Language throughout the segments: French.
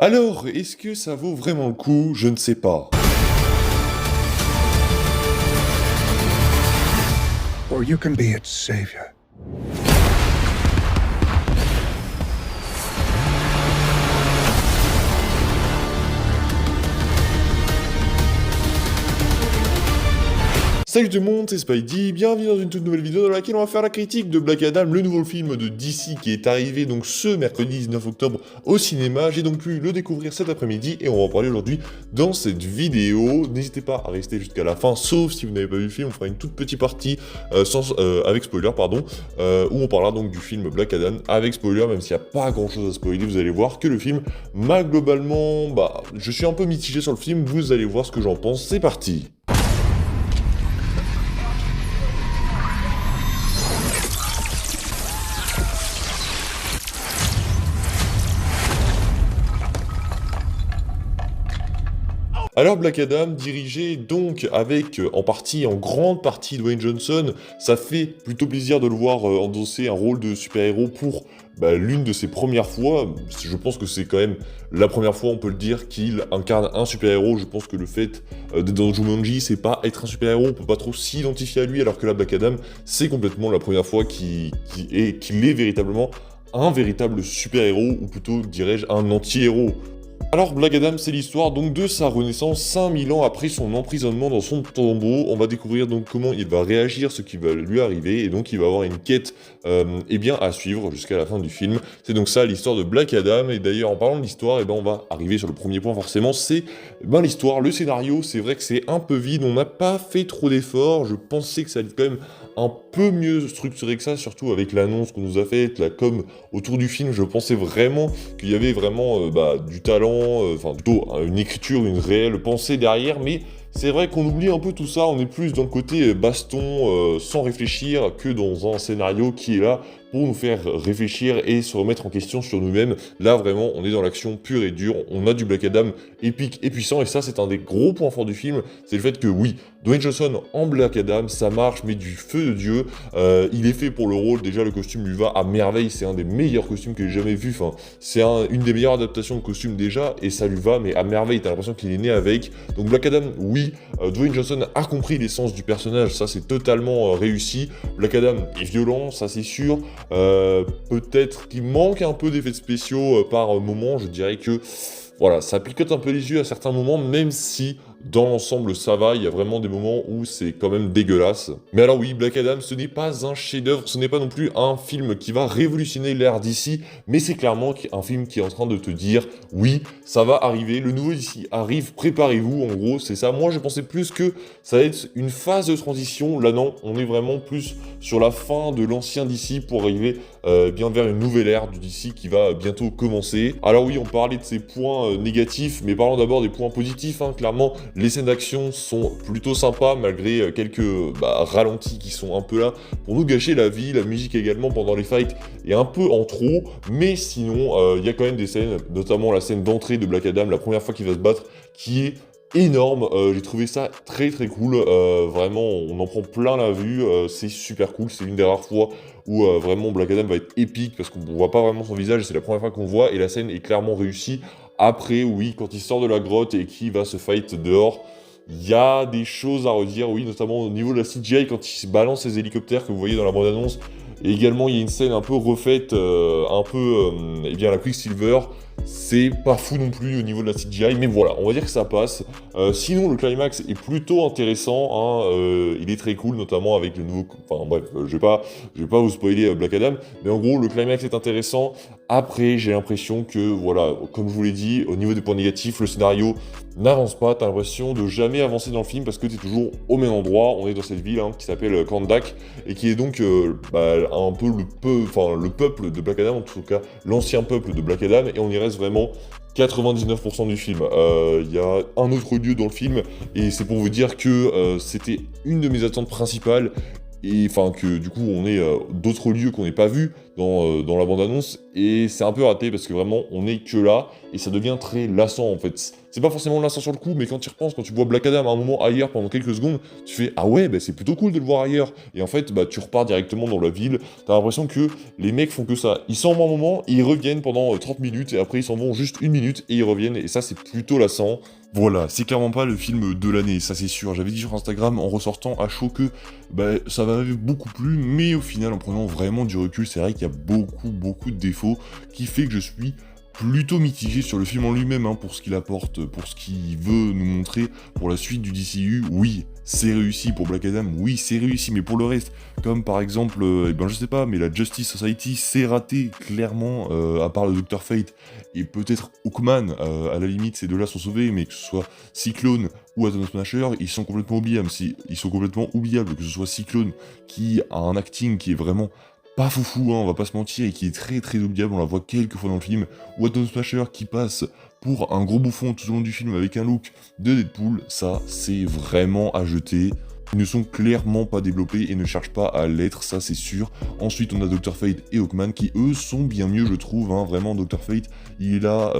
Alors, est-ce que ça vaut vraiment le coup? Je ne sais pas. Or you can be its savior. Salut tout le monde, c'est Spidey, bienvenue dans une toute nouvelle vidéo dans laquelle on va faire la critique de Black Adam, le nouveau film de DC qui est arrivé donc ce mercredi 19 octobre au cinéma. J'ai donc pu le découvrir cet après-midi et on va en parler aujourd'hui dans cette vidéo. N'hésitez pas à rester jusqu'à la fin, sauf si vous n'avez pas vu le film, on fera une toute petite partie avec spoiler, où on parlera donc du film Black Adam avec spoiler, même s'il n'y a pas grand-chose à spoiler, vous allez voir que le film m'a globalement... je suis un peu mitigé sur le film, vous allez voir ce que j'en pense, c'est parti. Alors Black Adam, dirigé donc avec en grande partie Dwayne Johnson, ça fait plutôt plaisir de le voir endosser un rôle de super-héros pour l'une de ses premières fois. Je pense que c'est quand même la première fois, on peut le dire, qu'il incarne un super-héros. Je pense que le fait d'être dans Jumanji, c'est pas être un super-héros, on peut pas trop s'identifier à lui, alors que là, Black Adam, c'est complètement la première fois qu'il est véritablement un véritable super-héros, ou plutôt, dirais-je, un anti-héros. Alors Black Adam, c'est l'histoire donc de sa renaissance 5000 ans après son emprisonnement dans son tombeau. On va découvrir donc comment il va réagir, ce qui va lui arriver, et donc il va avoir une quête à suivre jusqu'à la fin du film. C'est donc ça l'histoire de Black Adam, et d'ailleurs en parlant de l'histoire, on va arriver sur le premier point forcément, c'est l'histoire, le scénario. C'est vrai que c'est un peu vide, on n'a pas fait trop d'efforts, je pensais que ça allait quand même un peu mieux structuré que ça, surtout avec l'annonce qu'on nous a faite, la com autour du film. Je pensais vraiment qu'il y avait vraiment du talent, plutôt une écriture, une réelle pensée derrière, mais c'est vrai qu'on oublie un peu tout ça, on est plus dans le côté baston sans réfléchir que dans un scénario qui est là pour nous faire réfléchir et se remettre en question sur nous-mêmes. Là, vraiment, on est dans l'action pure et dure, on a du Black Adam épique et puissant, et ça, c'est un des gros points forts du film, c'est le fait que, oui, Dwayne Johnson en Black Adam, ça marche, mais du feu de Dieu, il est fait pour le rôle, déjà, le costume lui va à merveille, c'est un des meilleurs costumes que j'ai jamais vu, c'est une des meilleures adaptations de costume déjà, et ça lui va, mais à merveille, t'as l'impression qu'il est né avec. Donc Black Adam, oui, Dwayne Johnson a compris l'essence du personnage, ça c'est totalement réussi. Black Adam est violent, ça c'est sûr. Peut-être qu'il manque un peu d'effets spéciaux par moment, je dirais que voilà, ça picote un peu les yeux à certains moments, même si dans l'ensemble ça va, il y a vraiment des moments où c'est quand même dégueulasse. Mais alors oui, Black Adam, ce n'est pas un chef-d'œuvre, ce n'est pas non plus un film qui va révolutionner l'ère d'ici, mais c'est clairement un film qui est en train de te dire, oui, ça va arriver, le nouveau d'ici arrive, préparez-vous, en gros, c'est ça. Moi, je pensais plus que ça va être une phase de transition, là non, on est vraiment plus sur la fin de l'ancien d'ici pour arriver vers une nouvelle ère du DC qui va bientôt commencer. Alors oui, on parlait de ces points négatifs, mais parlons d'abord des points positifs, clairement. Les scènes d'action sont plutôt sympas, malgré quelques ralentis qui sont un peu là pour nous gâcher la vie. La musique également pendant les fights est un peu en trop, mais sinon, il y a quand même des scènes, notamment la scène d'entrée de Black Adam, la première fois qu'il va se battre, qui est énorme. J'ai trouvé ça très très cool, vraiment on en prend plein la vue, c'est super cool, c'est une des rares fois où vraiment Black Adam va être épique, parce qu'on voit pas vraiment son visage, c'est la première fois qu'on le voit, et la scène est clairement réussie. Après, oui, quand il sort de la grotte et qu'il va se fight dehors, il y a des choses à redire, oui, notamment au niveau de la CGI, quand il se balance ses hélicoptères que vous voyez dans la bande-annonce. Et également, il y a une scène un peu refaite, la Quicksilver. C'est pas fou non plus au niveau de la CGI, mais voilà, on va dire que ça passe. Sinon, le climax est plutôt intéressant, il est très cool, notamment avec le nouveau... Enfin bref, je vais pas vous spoiler Black Adam, mais en gros, le climax est intéressant. Après, j'ai l'impression que, voilà, comme je vous l'ai dit, au niveau des points négatifs, le scénario n'avance pas, t'as l'impression de jamais avancer dans le film parce que t'es toujours au même endroit. On est dans cette ville qui s'appelle Kahndaq, et qui est donc un peu le peuple de Black Adam, en tout cas l'ancien peuple de Black Adam, et on y reste vraiment 99% du film. Il y a un autre lieu dans le film, et c'est pour vous dire que c'était une de mes attentes principales, et que du coup on ait d'autres lieux qu'on n'ait pas vus, dans la bande-annonce, et c'est un peu raté parce que vraiment on est que là, et ça devient très lassant en fait. C'est pas forcément lassant sur le coup, mais quand tu y repenses, quand tu vois Black Adam à un moment ailleurs pendant quelques secondes, tu fais ah ouais, bah c'est plutôt cool de le voir ailleurs. Et en fait, bah tu repars directement dans la ville, t'as l'impression que les mecs font que ça. Ils s'en vont un moment, et ils reviennent pendant 30 minutes, et après ils s'en vont juste 1 minute, et ils reviennent, et ça c'est plutôt lassant. Voilà, c'est clairement pas le film de l'année, ça c'est sûr. J'avais dit sur Instagram en ressortant à chaud que bah, ça m'avait beaucoup plu, mais au final, en prenant vraiment du recul, c'est vrai qu'il y a beaucoup de défauts qui fait que je suis plutôt mitigé sur le film en lui-même, hein, pour ce qu'il apporte, pour ce qu'il veut nous montrer pour la suite du DCU. Oui, c'est réussi pour Black Adam, oui, c'est réussi, mais pour le reste, comme par exemple, eh ben je sais pas, mais la Justice Society, c'est raté, clairement, à part le Dr. Fate, et peut-être Hawkman, à la limite, ces deux-là sont sauvés, mais que ce soit Cyclone ou Atom Smasher, ils sont complètement oubliables. Ils sont complètement oubliables, que ce soit Cyclone, qui a un acting qui est vraiment pas foufou, hein, on va pas se mentir, et qui est très oubliable, on la voit quelques fois dans le film, ou Atom Smasher qui passe pour un gros bouffon tout au long du film avec un look de Deadpool, ça c'est vraiment à jeter. Ils ne sont clairement pas développés et ne cherchent pas à l'être, ça c'est sûr. Ensuite on a Dr. Fate et Hawkman qui eux sont bien mieux je trouve, hein. Vraiment Dr. Fate il est là,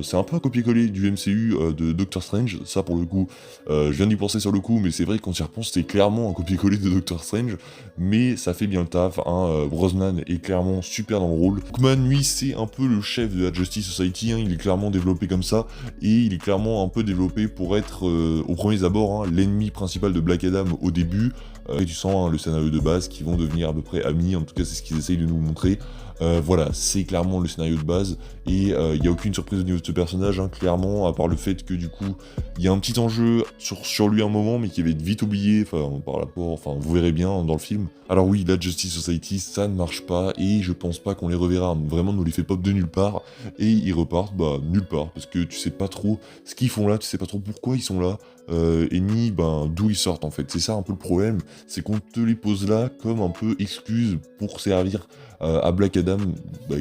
c'est un peu un copier-coller du MCU de Doctor Strange, ça pour le coup, je viens d'y penser sur le coup, mais c'est vrai que quand tu y repenses c'est clairement un copier-coller de Doctor Strange, mais ça fait bien le taf, hein. Brosnan est clairement super dans le rôle. Hawkman lui c'est un peu le chef de la Justice Society, hein. Il est clairement développé comme ça, et il est clairement un peu développé pour être au premier abord, hein, l'ennemi principal de Black Adam au début, et tu sens hein, le scénario de base qui vont devenir à peu près amis, en tout cas c'est ce qu'ils essayent de nous montrer. Voilà, c'est clairement le scénario de base, et il n'y a aucune surprise au niveau de ce personnage, hein, clairement, à part le fait que du coup, il y a un petit enjeu sur lui un moment, mais qui va être vite oublié, par rapport, vous verrez bien dans le film. Alors oui, la Justice Society, ça ne marche pas, et je pense pas qu'on les reverra, vraiment, ne les fait pop de nulle part, et ils repartent, nulle part, parce que tu sais pas trop ce qu'ils font là, tu sais pas trop pourquoi ils sont là, et ni d'où ils sortent en fait. C'est ça un peu le problème, c'est qu'on te les pose là comme un peu excuse pour servir à Black Adam,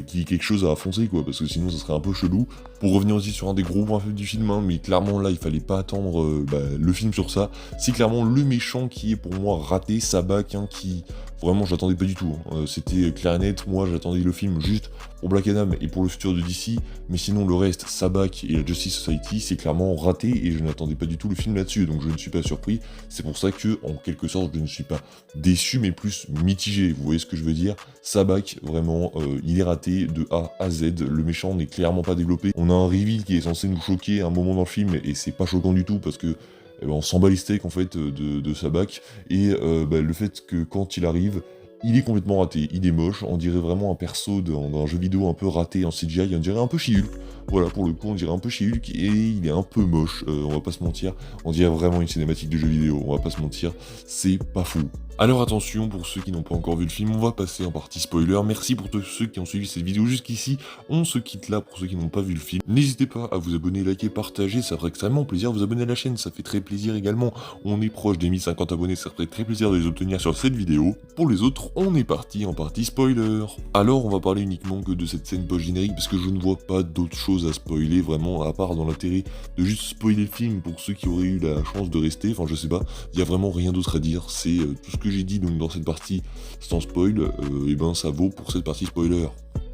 qui est quelque chose à foncer quoi, parce que sinon ça serait un peu chelou. Pour revenir aussi sur un des gros points faibles du film, hein, mais clairement là il fallait pas attendre le film sur ça, c'est clairement le méchant qui est pour moi raté, Sabbac, hein, qui vraiment j'attendais pas du tout, hein. C'était clair et net, moi j'attendais le film juste pour Black Adam et pour le futur de DC, mais sinon le reste, Sabbac et la Justice Society, c'est clairement raté et je n'attendais pas du tout le film là-dessus, donc je ne suis pas surpris. C'est pour ça que, en quelque sorte, je ne suis pas déçu, mais plus mitigé, vous voyez ce que je veux dire. Sabbac, vraiment, il est raté de A à Z, le méchant n'est clairement pas développé. On a un reveal qui est censé nous choquer à un moment dans le film, et c'est pas choquant du tout, parce que on s'en bat les steaks en fait de Sabbac, et le fait que quand il arrive, il est complètement raté, il est moche, on dirait vraiment un perso d'un jeu vidéo un peu raté en CGI, on dirait un peu She-Hulk. Voilà, pour le coup, on dirait un peu She-Hulk, et il est un peu moche, on va pas se mentir, on dirait vraiment une cinématique de jeu vidéo, on va pas se mentir, c'est pas fou. Alors attention, pour ceux qui n'ont pas encore vu le film, on va passer en partie spoiler. Merci pour tous ceux qui ont suivi cette vidéo jusqu'ici. On se quitte là pour ceux qui n'ont pas vu le film. N'hésitez pas à vous abonner, liker, partager, ça ferait extrêmement plaisir. Vous abonner à la chaîne, ça fait très plaisir également. On est proche des 1050 abonnés, ça ferait très plaisir de les obtenir sur cette vidéo. Pour les autres, on est parti en partie spoiler. Alors on va parler uniquement que de cette scène post-générique, parce que je ne vois pas d'autres choses à spoiler, vraiment, à part dans l'intérêt de juste spoiler le film pour ceux qui auraient eu la chance de rester. Enfin je sais pas, il y a vraiment rien d'autre à dire, c'est tout ce que j'ai dit donc dans cette partie sans spoil, et ça vaut pour cette partie spoiler.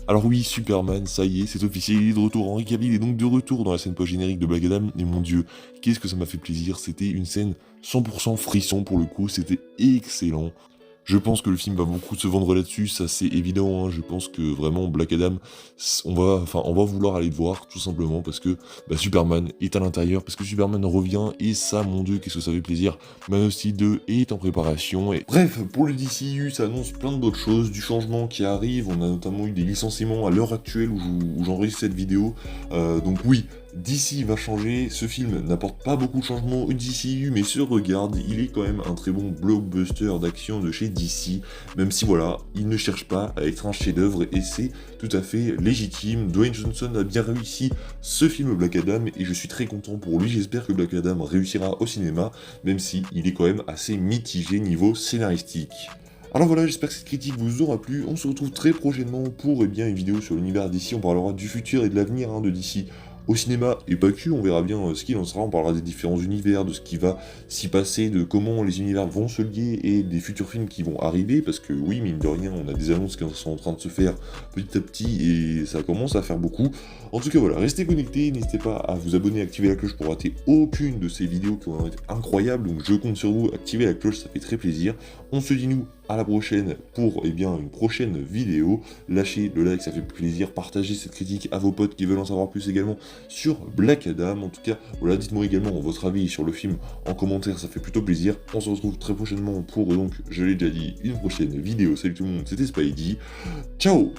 Alors oui, Superman, ça y est, c'est officiel, il est de retour. Henry Cavill est donc de retour dans la scène post-générique de Black Adam, et mon dieu, qu'est-ce que ça m'a fait plaisir, c'était une scène 100% frisson pour le coup, c'était excellent. Je pense que le film va beaucoup se vendre là-dessus, ça c'est évident, hein. Je pense que vraiment Black Adam, on va vouloir aller le voir, tout simplement, parce que Superman est à l'intérieur, parce que Superman revient, et ça, mon dieu, qu'est-ce que ça fait plaisir. Man of Steel 2 est en préparation, et bref, pour le DCU, ça annonce plein de bonnes choses, du changement qui arrive, on a notamment eu des licenciements à l'heure actuelle où j'enregistre cette vidéo, donc oui, DC va changer, ce film n'apporte pas beaucoup de changements au DCU, mais se regarde, il est quand même un très bon blockbuster d'action de chez DC, même si voilà, il ne cherche pas à être un chef-d'œuvre et c'est tout à fait légitime. Dwayne Johnson a bien réussi ce film Black Adam et je suis très content pour lui, j'espère que Black Adam réussira au cinéma, même si il est quand même assez mitigé niveau scénaristique. Alors voilà, j'espère que cette critique vous aura plu, on se retrouve très prochainement pour une vidéo sur l'univers DC, on parlera du futur et de l'avenir de DC au cinéma, et pas que, on verra bien ce qu'il en sera, on parlera des différents univers, de ce qui va s'y passer, de comment les univers vont se lier, et des futurs films qui vont arriver, parce que oui, mine de rien, on a des annonces qui sont en train de se faire petit à petit, et ça commence à faire beaucoup. En tout cas voilà, restez connectés, n'hésitez pas à vous abonner, activer la cloche pour rater aucune de ces vidéos qui vont être incroyables, donc je compte sur vous, activez la cloche, ça fait très plaisir. On se dit nous à la prochaine pour une prochaine vidéo. Lâchez le like, ça fait plaisir. Partagez cette critique à vos potes qui veulent en savoir plus également sur Black Adam. En tout cas, voilà, dites-moi également votre avis sur le film en commentaire, ça fait plutôt plaisir. On se retrouve très prochainement pour, donc, je l'ai déjà dit, une prochaine vidéo. Salut tout le monde, c'était Spidey. Ciao!